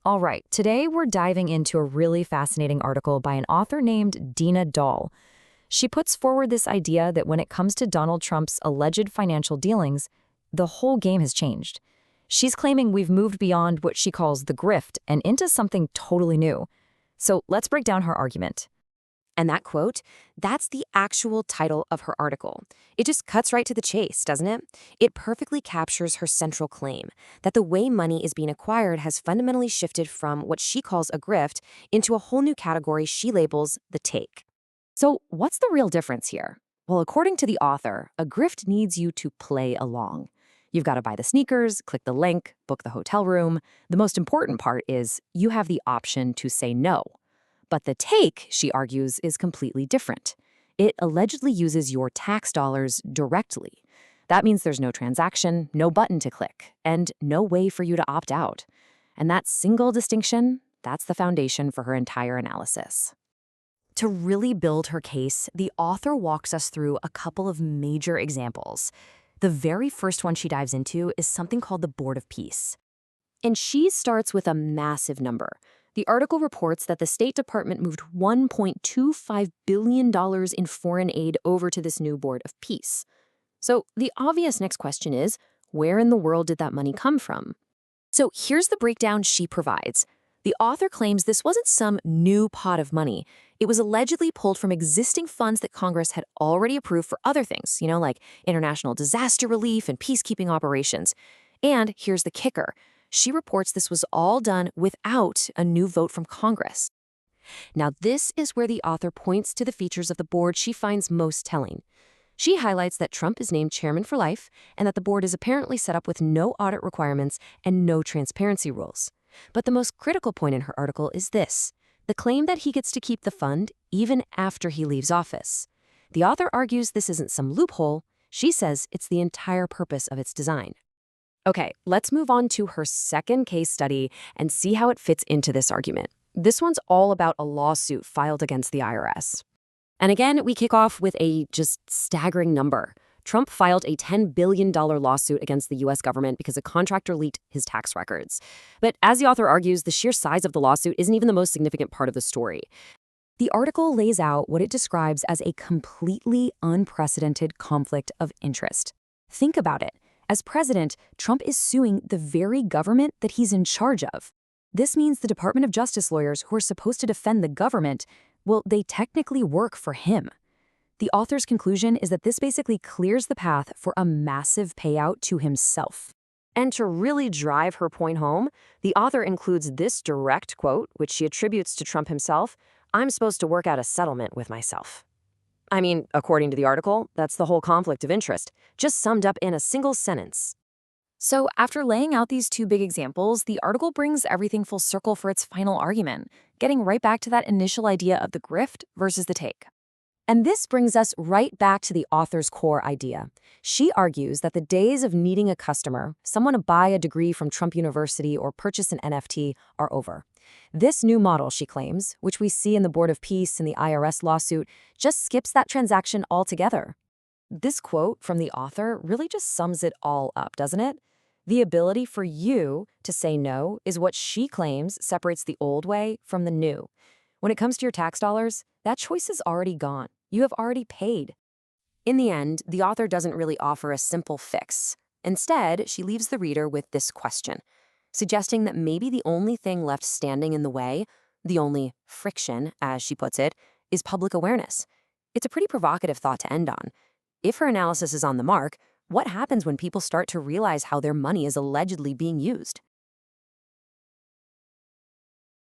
All right, today we're diving into a really fascinating article by an author named Dina Doll. She puts forward this idea that when it comes to Donald Trump's alleged financial dealings, the whole game has changed. She's claiming we've moved beyond what she calls the grift and into something totally new. So let's break down her argument. And that quote, that's the actual title of her article. It just cuts right to the chase, doesn't it? It perfectly captures her central claim that the way money is being acquired has fundamentally shifted from what she calls a grift into a whole new category she labels the take. So what's the real difference here? Well, according to the author, a grift needs you to play along. You've got to buy the sneakers, click the link, book the hotel room. The most important part is you have the option to say no. But the take, she argues, is completely different. It allegedly uses your tax dollars directly. That means there's no transaction, no button to click, and no way for you to opt out. And that single distinction, that's the foundation for her entire analysis. To really build her case, the author walks us through a couple of major examples. The very first one she dives into is something called the Board of Peace. And she starts with a massive number. The article reports that the State Department moved $1.25 billion in foreign aid over to this new Board of Peace. So the obvious next question is, where in the world did that money come from? So here's the breakdown she provides. The author claims this wasn't some new pot of money. It was allegedly pulled from existing funds that Congress had already approved for other things, like international disaster relief and peacekeeping operations. And here's the kicker. She reports this was all done without a new vote from Congress. Now, this is where the author points to the features of the board she finds most telling. She highlights that Trump is named chairman for life and that the board is apparently set up with no audit requirements and no transparency rules. But the most critical point in her article is this: the claim that he gets to keep the fund even after he leaves office. The author argues this isn't some loophole. She says it's the entire purpose of its design. Okay, let's move on to her second case study and see how it fits into this argument. This one's all about a lawsuit filed against the IRS. And again, we kick off with a just staggering number. Trump filed a $10 billion lawsuit against the U.S. government because a contractor leaked his tax records. But as the author argues, the sheer size of the lawsuit isn't even the most significant part of the story. The article lays out what it describes as a completely unprecedented conflict of interest. Think about it. As president, Trump is suing the very government that he's in charge of. This means the Department of Justice lawyers who are supposed to defend the government, well, they technically work for him. The author's conclusion is that this basically clears the path for a massive payout to himself. And to really drive her point home, the author includes this direct quote, which she attributes to Trump himself: "I'm supposed to work out a settlement with myself." I mean, according to the article, that's the whole conflict of interest, just summed up in a single sentence. So after laying out these two big examples, the article brings everything full circle for its final argument, getting right back to that initial idea of the grift versus the take. And this brings us right back to the author's core idea. She argues that the days of needing a customer, someone to buy a degree from Trump University or purchase an NFT, are over. This new model, she claims, which we see in the Board of Peace and the IRS lawsuit, just skips that transaction altogether. This quote from the author really just sums it all up, doesn't it? The ability for you to say no is what she claims separates the old way from the new. When it comes to your tax dollars, that choice is already gone. You have already paid. In the end, the author doesn't really offer a simple fix. Instead, she leaves the reader with this question, suggesting that maybe the only thing left standing in the way, the only friction, as she puts it, is public awareness. It's a pretty provocative thought to end on. If her analysis is on the mark, what happens when people start to realize how their money is allegedly being used?